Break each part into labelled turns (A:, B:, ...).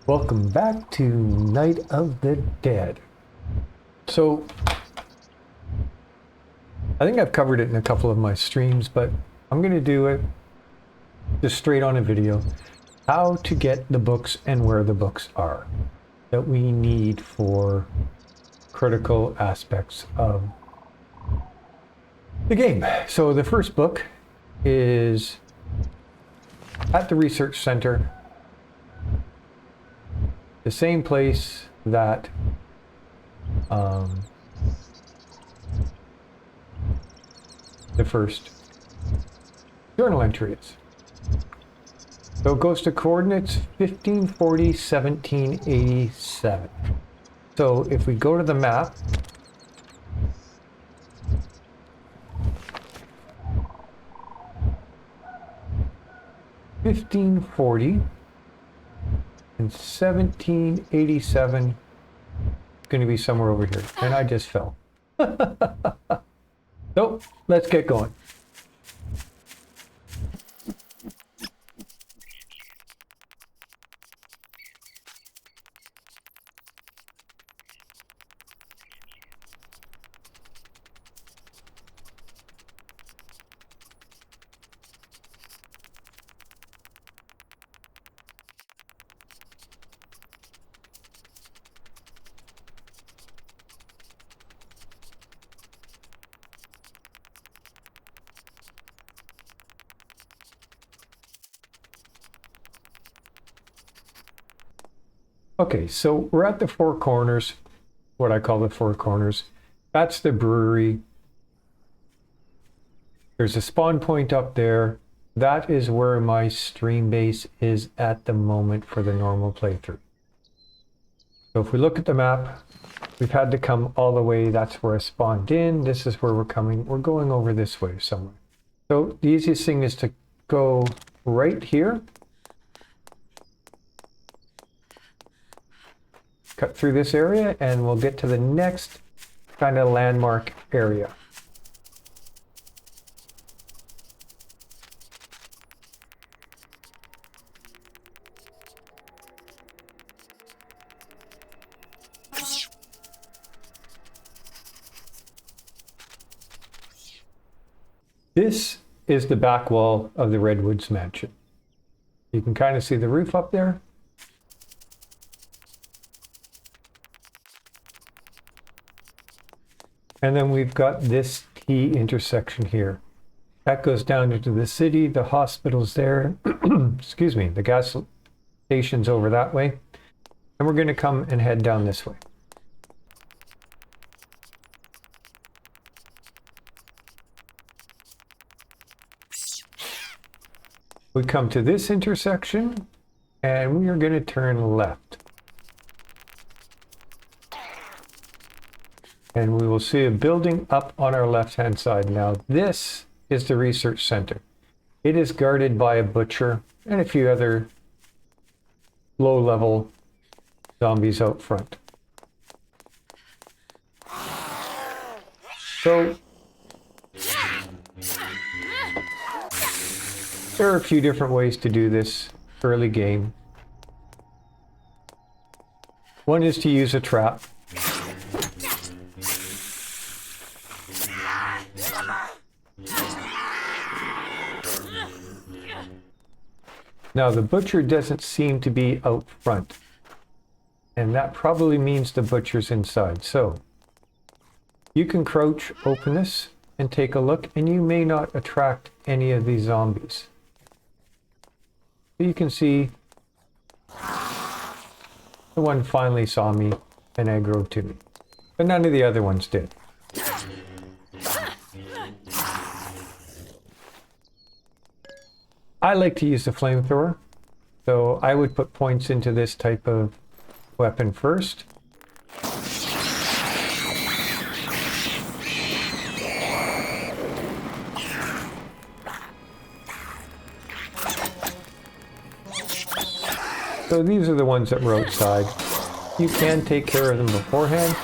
A: Welcome back to Night of the Dead. So, I think I've covered it in a couple of my streams, but I'm going to do it just straight on a video. How to get the books and where the books are that we need for critical aspects of the game. So the first book is at the research center. The same place that the first journal entry is. So it goes to coordinates 1540, 1787. So if we go to the map, (1540) and 1787 is going to be somewhere over here. And I just fell. So let's get going. Okay, so we're at the Four Corners, what I call the Four Corners. That's the brewery. There's a spawn point up there. That is where my stream base is at the moment for the normal playthrough. So if we look at the map, we've had to come all the way. That's where I spawned in. This is where we're coming. We're going over this way somewhere. So the easiest thing is to go right here. Cut through this area and we'll get to the next kind of landmark area. This is the back wall of the Redwoods mansion. You can kind of see the roof up there. And then we've got this T intersection here. That goes down into the city, the hospital's there, excuse me, the gas station's over that way. And we're going to come and head down this way. We come to this intersection and we are going to turn left. And we will see a building up on our left-hand side. Now, this is the research center. It is guarded by a butcher and a few other low-level zombies out front. So, there are a few different ways to do this early game. One is to use a trap. Now the butcher doesn't seem to be out front, and that probably means the butcher's inside. So you can crouch, open this, and take a look, and you may not attract any of these zombies. So you can see the one finally saw me and aggroed to me, but none of the other ones did. I like to use the flamethrower, so I would put points into this type of weapon first. So these are the ones that were outside. You can take care of them beforehand.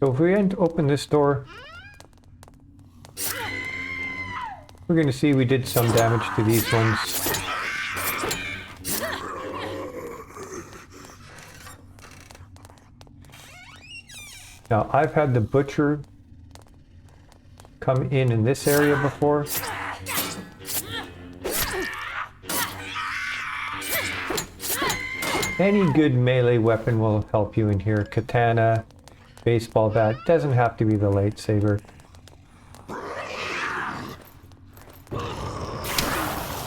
A: So if we open this door, we're going to see we did some damage to these ones. Now, I've had the butcher come in this area before. Any good melee weapon will help you in here. Katana, baseball bat, doesn't have to be the lightsaber.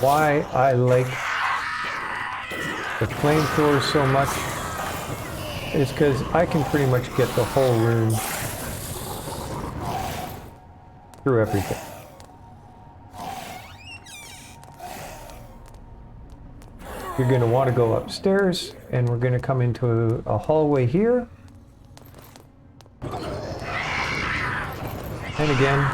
A: Why I like the flamethrower so much is because I can pretty much get the whole room through everything. You're going to want to go upstairs, and we're going to come into a hallway here. And again,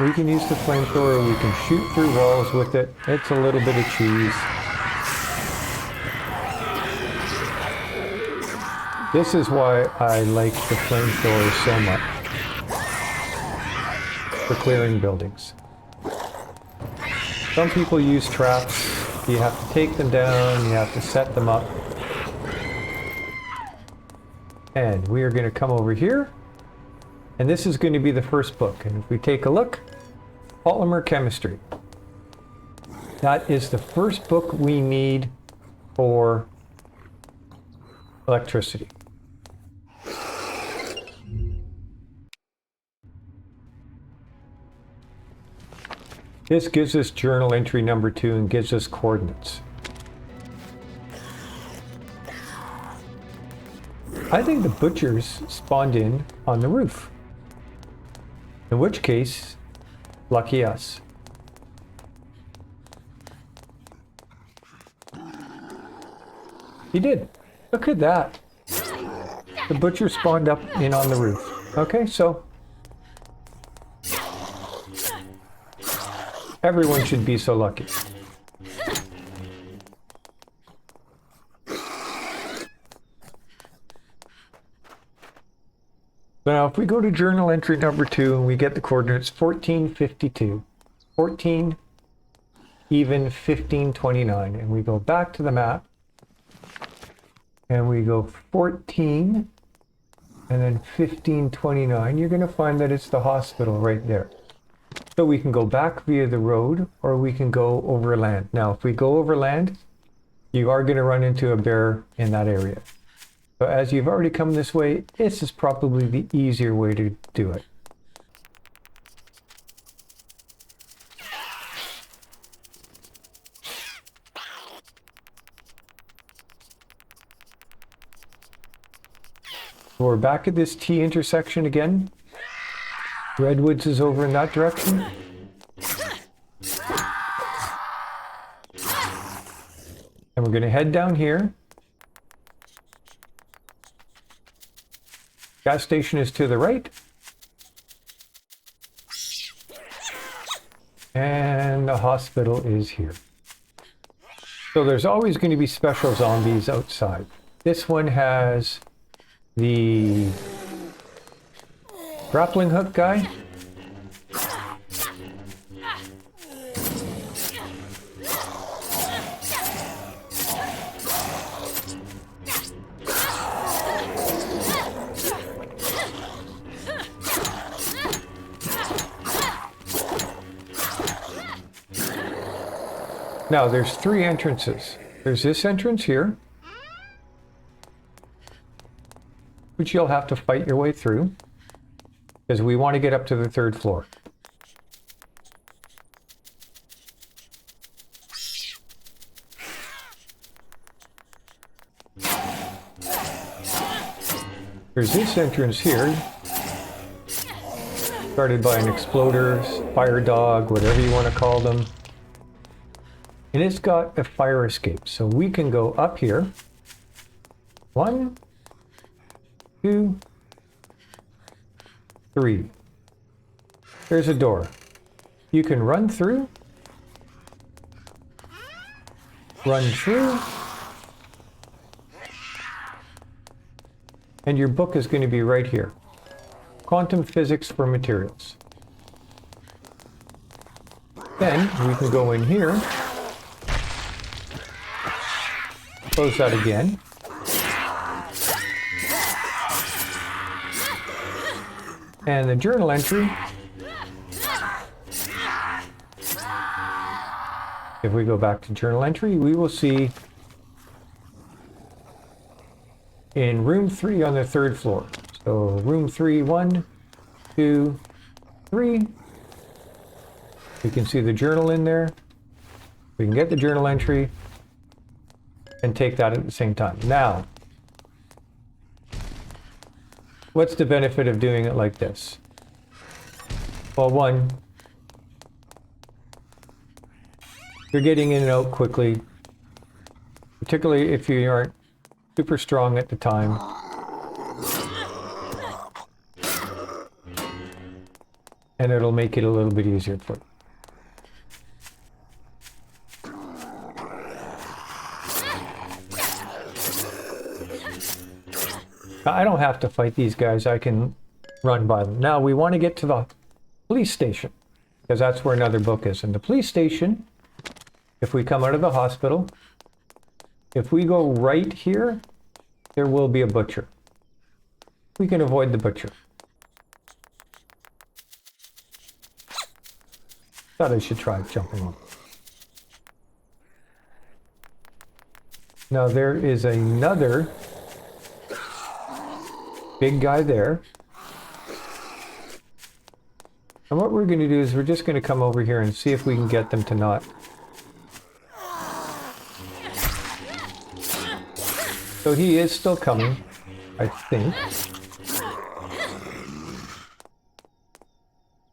A: we can use the flamethrower, we can shoot through walls with it. It's a little bit of cheese. This is why I like the flamethrower so much. For clearing buildings. Some people use traps. You have to take them down, you have to set them up. And we are going to come over here. And this is going to be the first book. And if we take a look, Polymer Chemistry. That is the first book we need for electricity. This gives us journal entry number 2 and gives us coordinates. I think the butchers spawned in on the roof. In which case, lucky us. He did. Look at that. The butcher spawned up in on the roof. Okay, so everyone should be so lucky. So now if we go to journal entry number 2 and we get the coordinates 1452, 14 even 1529, and we go back to the map and we go 14 and then 1529, you're going to find that it's the hospital right there. So we can go back via the road, or we can go over land. Now, if we go over land, you are going to run into a bear in that area. So as you've already come this way, this is probably the easier way to do it. So we're back at this T intersection again. Redwoods is over in that direction. And we're going to head down here. Gas station is to the right. And the hospital is here. So there's always going to be special zombies outside. This one has the grappling hook guy. Now there's 3 entrances. There's this entrance here, which you'll have to fight your way through, because we want to get up to the 3rd floor. There's this entrance here, guarded by an exploder, fire dog, whatever you want to call them. And it's got a fire escape, so we can go up here. 1, 2, 3. There's a door. You can run through, And your book is going to be right here. Quantum Physics for Materials. Then we can go in here, close that again. And the journal entry, if we go back to journal entry, we will see in room 3 on the 3rd floor. So room 3, 1, 2, 3. We can see the journal in there. We can get the journal entry and take that at the same time. Now, what's the benefit of doing it like this? Well, one, you're getting in and out quickly, particularly if you aren't super strong at the time. And it'll make it a little bit easier for you. I don't have to fight these guys, I can run by them. Now we want to get to the police station, because that's where another book is. And the police station, if we come out of the hospital, if we go right here, there will be a butcher. We can avoid the butcher. Thought I should try jumping on. Now there is another big guy there. And what we're going to do is we're just going to come over here and see if we can get them to not. So he is still coming, I think.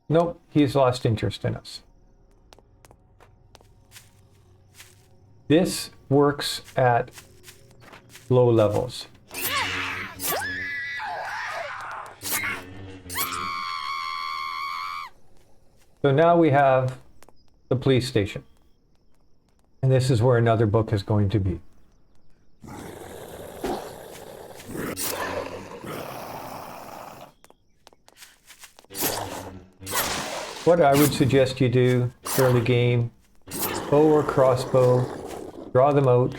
A: Nope, he's lost interest in us. This works at low levels. So now we have the police station. And this is where another book is going to be. What I would suggest you do early game, bow or crossbow, draw them out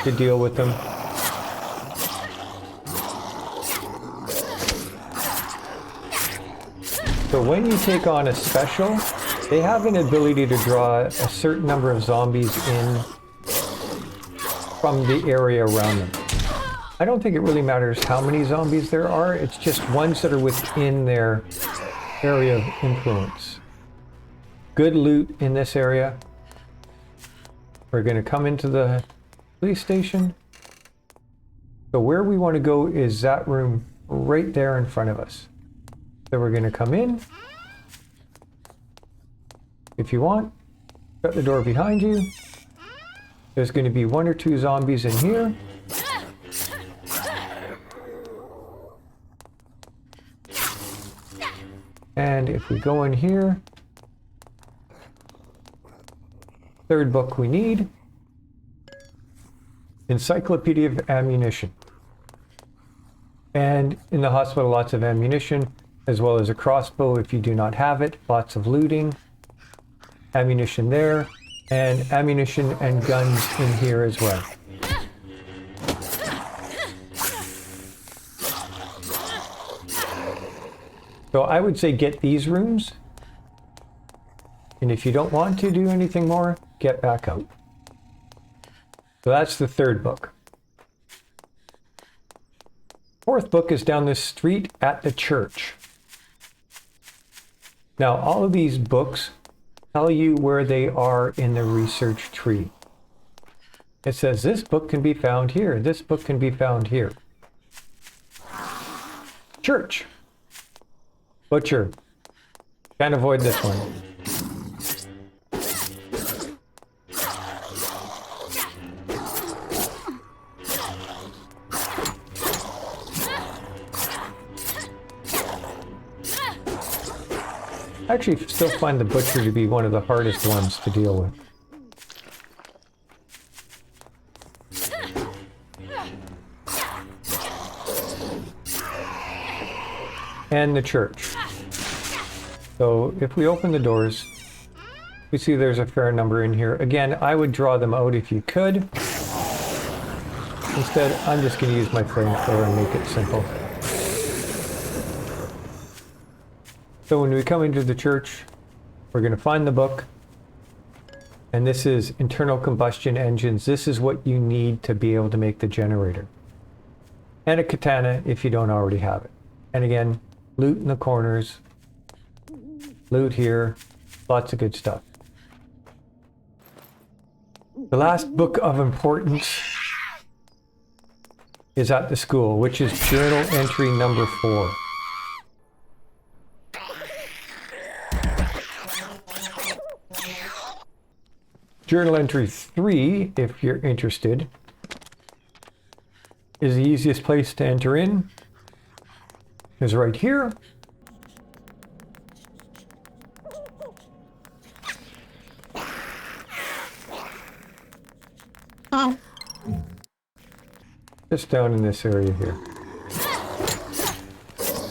A: to deal with them. So when you take on a special, they have an ability to draw a certain number of zombies in from the area around them. I don't think it really matters how many zombies there are, it's just ones that are within their area of influence. Good loot in this area. We're going to come into the police station. So where we want to go is that room right there in front of us. So we're going to come in. If you want, shut the door behind you. There's going to be 1 or 2 zombies in here. And if we go in here, 3rd book we need, Encyclopedia of Ammunition. And in the hospital, lots of ammunition, as well as a crossbow if you do not have it, lots of looting, ammunition there, and ammunition and guns in here as well. So I would say get these rooms, and if you don't want to do anything more, get back out. So that's the 3rd book. 4th book is down the street at the church. Now all of these books tell you where they are in the research tree. It says this book can be found here, this book can be found here. Church. Butcher. Can't avoid this one. I actually still find the butcher to be one of the hardest ones to deal with. and the church. So if we open the doors, we see there's a fair number in here. Again, I would draw them out if you could. Instead, I'm just going to use my flamethrower and make it simple. So when we come into the church, we're going to find the book. And this is internal combustion engines. This is what you need to be able to make the generator. And a katana if you don't already have it. And again, loot in the corners. Loot here. Lots of good stuff. The last book of importance is at the school, which is journal entry number 4. Journal entry 3, if you're interested, is the easiest place to enter in. Is right here. Just down in this area here.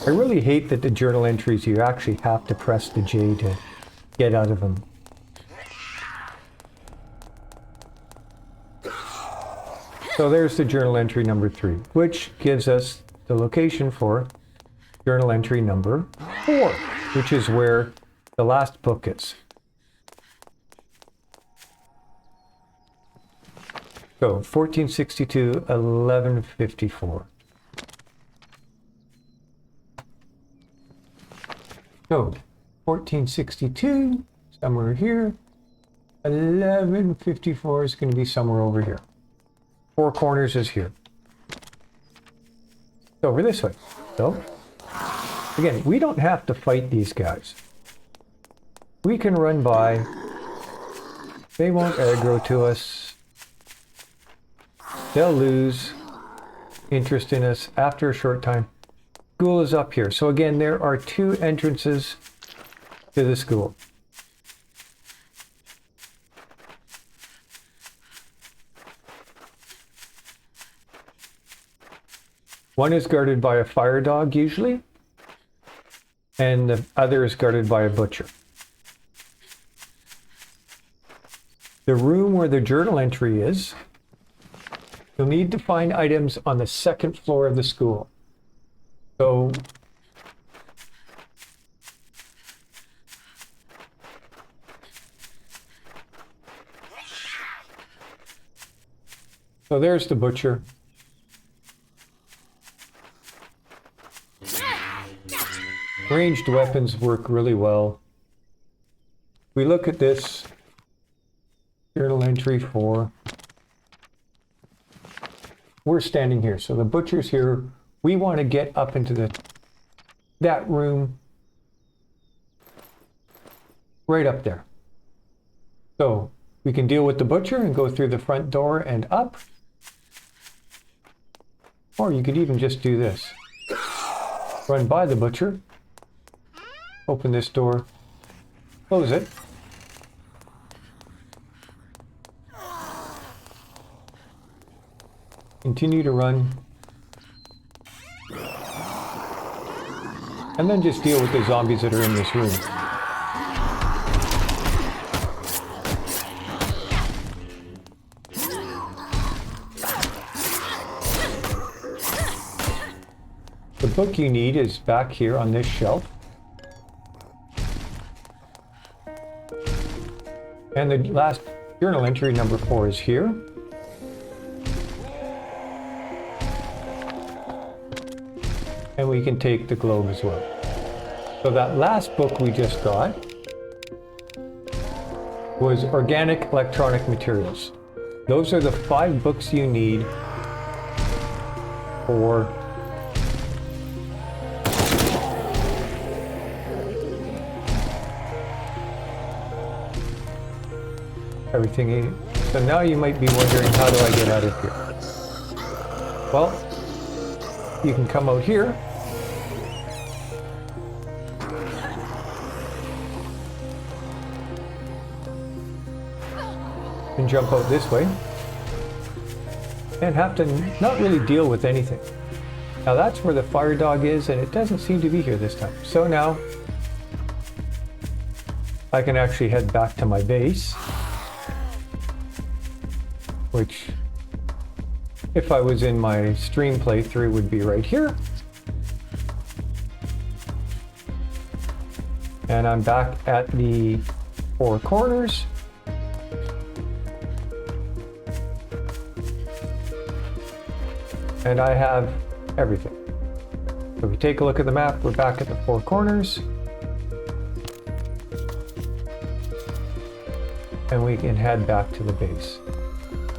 A: I really hate that the journal entries, you actually have to press the J to get out of them. So there's the journal entry number 3, which gives us the location for journal entry number 4, which is where the last book is. So 1462, 1154. So 1462, somewhere here. 1154 is going to be somewhere over here. 4 corners is here. It's over this way. So, again, we don't have to fight these guys. We can run by. They won't aggro to us. They'll lose interest in us after a short time. School is up here. So again, there are 2 entrances to the school. One is guarded by a fire dog usually, and the other is guarded by a butcher. The room where the journal entry is, you'll need to find items on the 2nd floor of the school. So there's the butcher. Ranged weapons work really well. We look at this journal entry 4. We're standing here, so the butcher's here. We want to get up into that room right up there. So we can deal with the butcher and go through the front door and up. Or you could even just do this. Run by the butcher. Open this door. Close it. Continue to run. And then just deal with the zombies that are in this room. The book you need is back here on this shelf. And the last journal entry number 4 is here. And we can take the globe as well. So that last book we just got was Organic Electronic Materials. Those are the 5 books you need for everything. So now you might be wondering, how do I get out of here? Well, you can come out here. And jump out this way. And have to not really deal with anything. Now that's where the fire dog is, and it doesn't seem to be here this time. So now I can actually head back to my base, which, if I was in my stream playthrough, would be right here. And I'm back at the 4 corners. And I have everything. So if we take a look at the map, we're back at the 4 corners. And we can head back to the base.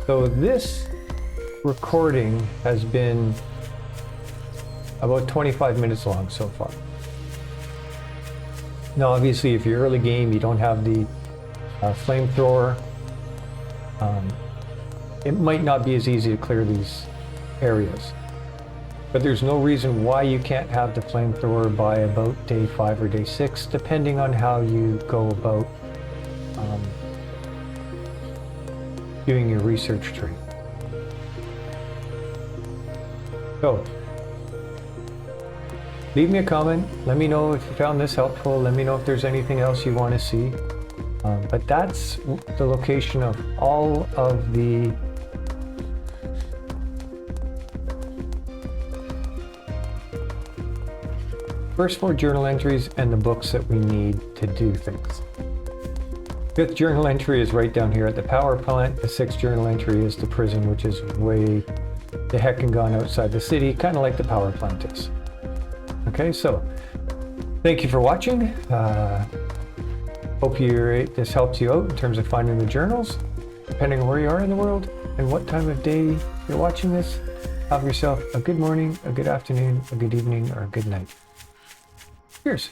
A: So this recording has been about 25 minutes long so far. Now obviously if you're early game, you don't have the flamethrower, it might not be as easy to clear these areas. But there's no reason why you can't have the flamethrower by about day 5 or day 6, depending on how you go about doing your research tree. So, leave me a comment. Let me know if you found this helpful. Let me know if there's anything else you want to see. But that's the location of all of the first 4 journal entries and the books that we need to do things. 5th journal entry is right down here at the power plant. The 6th journal entry is the prison, which is way the heck and gone outside the city, kind of like the power plant is. Okay, so thank you for watching. Hope this helps you out in terms of finding the journals, depending on where you are in the world and what time of day you're watching this. Have yourself a good morning, a good afternoon, a good evening, or a good night. Cheers.